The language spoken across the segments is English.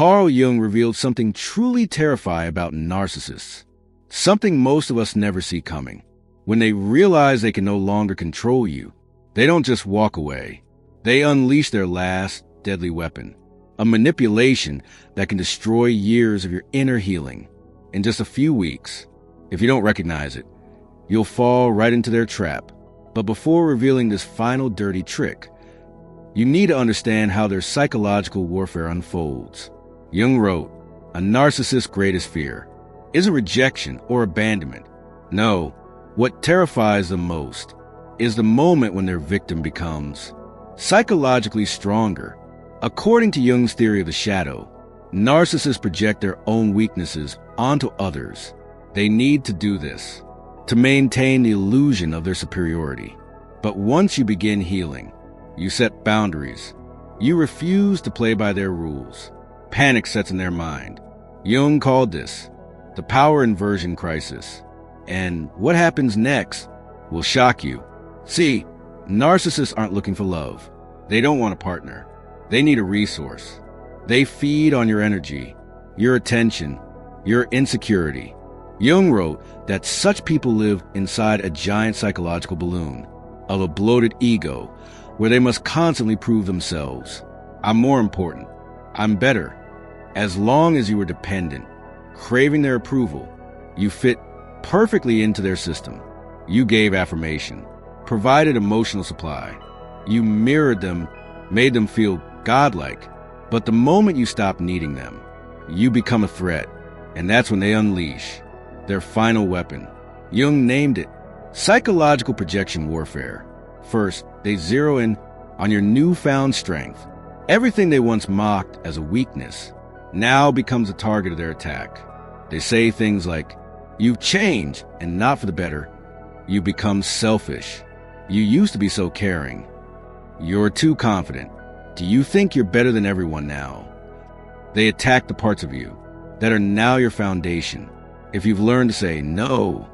Carl Jung revealed something truly terrifying about narcissists, something most of us never see coming. When they realize they can no longer control you, they don't just walk away. They unleash their last deadly weapon, a manipulation that can destroy years of your inner healing in just a few weeks. If you don't recognize it, you'll fall right into their trap. But before revealing this final dirty trick, you need to understand how their psychological warfare unfolds. Jung wrote, "A narcissist's greatest fear isn't rejection or abandonment. No, what terrifies them most is the moment when their victim becomes psychologically stronger." According to Jung's theory of the shadow, narcissists project their own weaknesses onto others. They need to do this to maintain the illusion of their superiority. But once you begin healing, you set boundaries. You refuse to play by their rules. Panic sets in their mind. Jung called this the power inversion crisis. And what happens next will shock you. See, narcissists aren't looking for love. They don't want a partner. They need a resource. They feed on your energy, your attention, your insecurity. Jung wrote that such people live inside a giant psychological balloon of a bloated ego where they must constantly prove themselves. I'm more important. I'm better. As long as you were dependent, craving their approval, you fit perfectly into their system. You gave affirmation, provided emotional supply. You mirrored them, made them feel godlike. But the moment you stop needing them, you become a threat. And that's when they unleash their final weapon. Jung named it psychological projection warfare. First, they zero in on your newfound strength. Everything they once mocked as a weakness now becomes a target of their attack. They say things like, "You've changed, and not for the better. You become selfish. You used to be so caring. You're too confident. Do you think you're better than everyone now?" They attack the parts of you that are now your foundation. If you've learned to say no,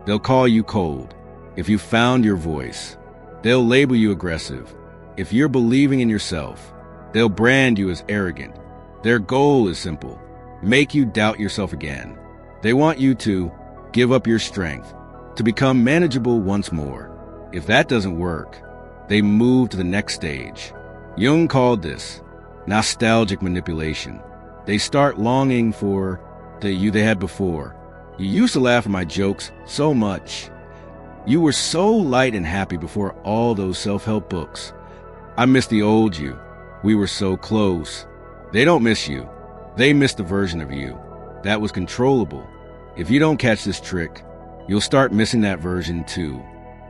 they'll call you cold. If you found your voice, they'll label you aggressive. If you're believing in yourself, they'll brand you as arrogant. Their goal is simple: make you doubt yourself again. They want you to give up your strength, to become manageable once more. If that doesn't work, they move to the next stage. Jung called this nostalgic manipulation. They start longing for the you they had before. You used to laugh at my jokes so much. You were so light and happy before all those self-help books. I miss the old you. We were so close. They don't miss you. They miss the version of you that was controllable. If you don't catch this trick, you'll start missing that version too.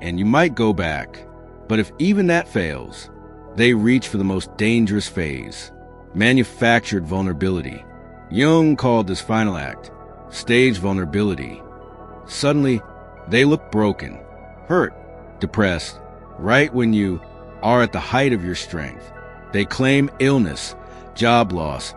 And you might go back. But if even that fails, they reach for the most dangerous phase, manufactured vulnerability. Jung called this final act stage vulnerability. Suddenly, they look broken, hurt, depressed, right when you are at the height of your strength. They claim illness, job loss,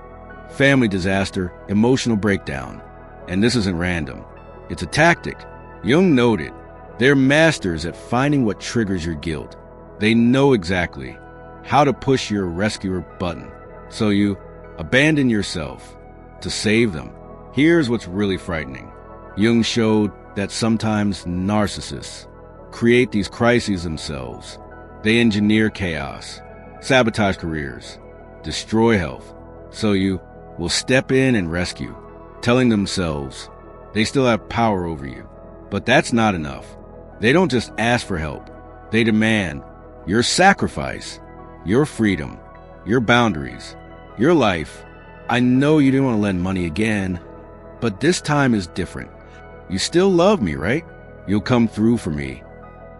family disaster, emotional breakdown. And this isn't random. It's a tactic. Jung noted, they're masters at finding what triggers your guilt. They know exactly how to push your rescuer button, so you abandon yourself to save them. Here's what's really frightening. Jung showed that sometimes narcissists create these crises themselves. They engineer chaos, sabotage careers, destroy health, so you will step in and rescue, telling themselves they still have power over you. But that's not enough. They don't just ask for help. They demand your sacrifice, your freedom, your boundaries, your life. I know you didn't want to lend money again, but this time is different. You still love me, right? You'll come through for me.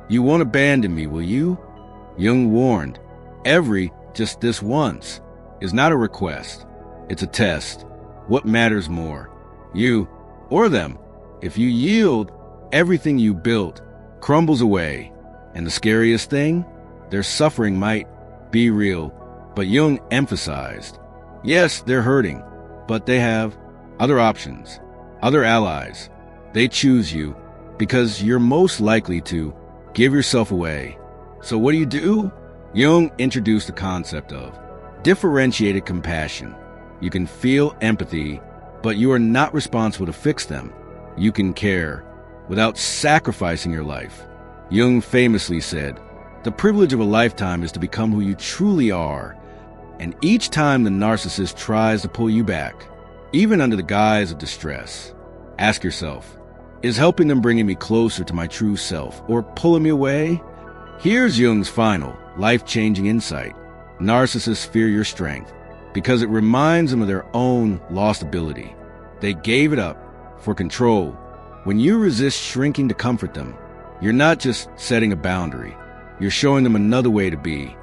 You won't abandon me, will you? Jung warned, just this once is not a request. It's a test. What matters more, you or them? If you yield, everything you built crumbles away. And the scariest thing, their suffering might be real. But Jung emphasized, yes, they're hurting, but they have other options, other allies. They choose you because you're most likely to give yourself away. So what do? Jung introduced the concept of differentiated compassion. You can feel empathy, but you are not responsible to fix them. You can care without sacrificing your life. Jung famously said, "The privilege of a lifetime is to become who you truly are." And each time the narcissist tries to pull you back, even under the guise of distress, ask yourself, is helping them bringing me closer to my true self or pulling me away? Here's Jung's final, life-changing insight. Narcissists fear your strength because it reminds them of their own lost ability. They gave it up for control. When you resist shrinking to comfort them, you're not just setting a boundary. You're showing them another way to be.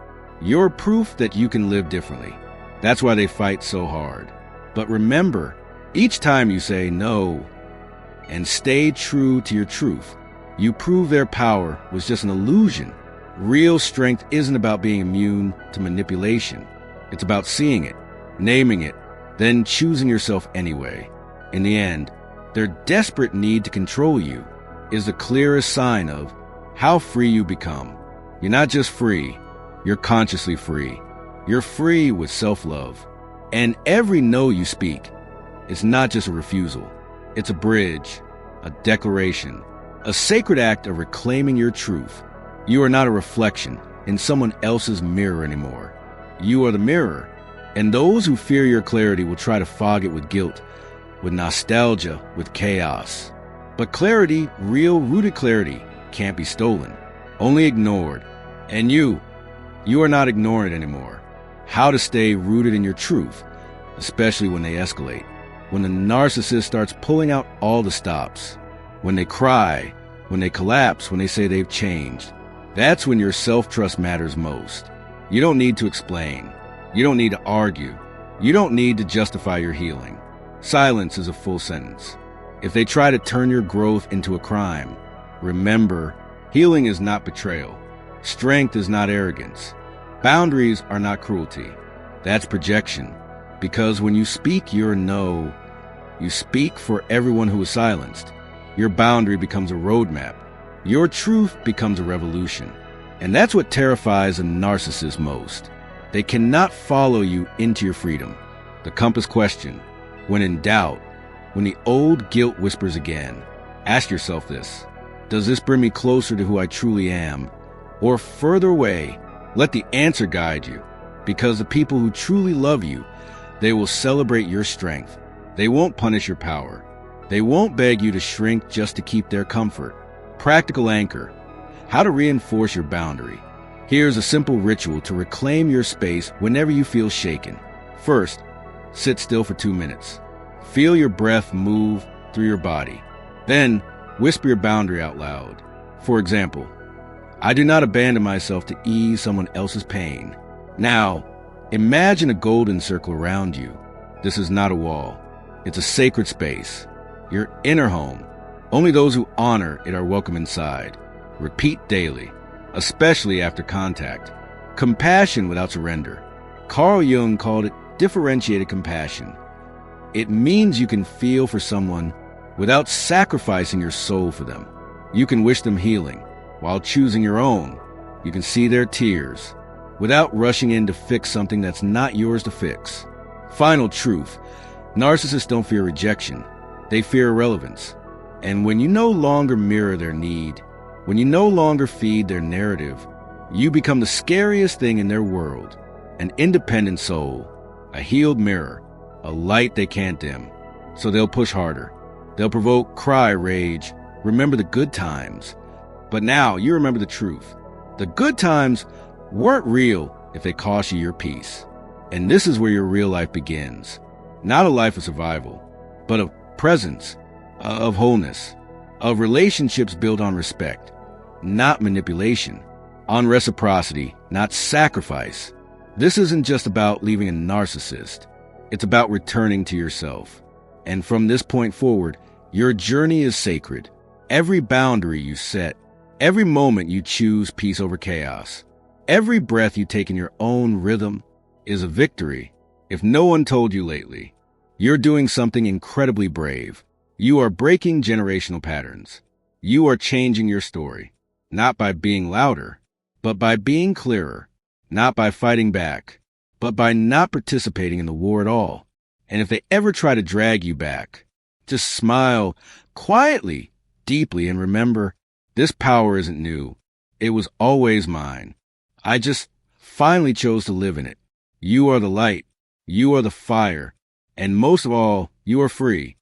You're proof that you can live differently. That's why they fight so hard. But remember, each time you say no and stay true to your truth, you prove their power was just an illusion. Real strength isn't about being immune to manipulation. It's about seeing it, naming it, then choosing yourself anyway. In the end, their desperate need to control you is the clearest sign of how free you become. You're not just free, you're consciously free. You're free with self-love. And every no you speak is not just a refusal. It's a bridge, a declaration, a sacred act of reclaiming your truth. You are not a reflection in someone else's mirror anymore. You are the mirror, and those who fear your clarity will try to fog it with guilt, with nostalgia, with chaos. But clarity, real rooted clarity, can't be stolen, only ignored. And you are not ignoring it anymore. How to stay rooted in your truth, especially when they escalate, when the narcissist starts pulling out all the stops, when they cry, when they collapse, when they say they've changed. That's when your self-trust matters most. You don't need to explain. You don't need to argue. You don't need to justify your healing. Silence is a full sentence. If they try to turn your growth into a crime, remember, healing is not betrayal. Strength is not arrogance. Boundaries are not cruelty. That's projection. Because when you speak your no, you speak for everyone who is silenced. Your boundary becomes a roadmap. Your truth becomes a revolution. And that's what terrifies a narcissist most. They cannot follow you into your freedom. The compass question. When in doubt, when the old guilt whispers again, ask yourself this. Does this bring me closer to who I truly am? Or further away? Let the answer guide you. Because the people who truly love you, they will celebrate your strength. They won't punish your power. They won't beg you to shrink just to keep their comfort. Practical anchor. How to reinforce your boundary. Here's a simple ritual to reclaim your space whenever you feel shaken. First, sit still for 2 minutes. Feel your breath move through your body. Then, whisper your boundary out loud. For example, I do not abandon myself to ease someone else's pain. Now, imagine a golden circle around you. This is not a wall. It's a sacred space. Your inner home. Only those who honor it are welcome inside. Repeat daily, especially after contact. Compassion without surrender. Carl Jung called it differentiated compassion. It means you can feel for someone without sacrificing your soul for them. You can wish them healing while choosing your own. You can see their tears without rushing in to fix something that's not yours to fix. Final truth. Narcissists don't fear rejection. They fear irrelevance. And when you no longer mirror their need, when you no longer feed their narrative, you become the scariest thing in their world. An independent soul, a healed mirror, a light they can't dim. So they'll push harder. They'll provoke, cry, rage, remember the good times. But now you remember the truth. The good times weren't real if they cost you your peace. And this is where your real life begins. Not a life of survival, but of presence, of wholeness, of relationships built on respect, not manipulation, on reciprocity, not sacrifice. This isn't just about leaving a narcissist. It's about returning to yourself. And from this point forward, your journey is sacred. Every boundary you set, every moment you choose peace over chaos, every breath you take in your own rhythm is a victory. If no one told you lately, you're doing something incredibly brave. You are breaking generational patterns. You are changing your story, not by being louder, but by being clearer, not by fighting back, but by not participating in the war at all. And if they ever try to drag you back, just smile quietly, deeply, and remember, this power isn't new. It was always mine. I just finally chose to live in it. You are the light. You are the fire. And most of all, you are free.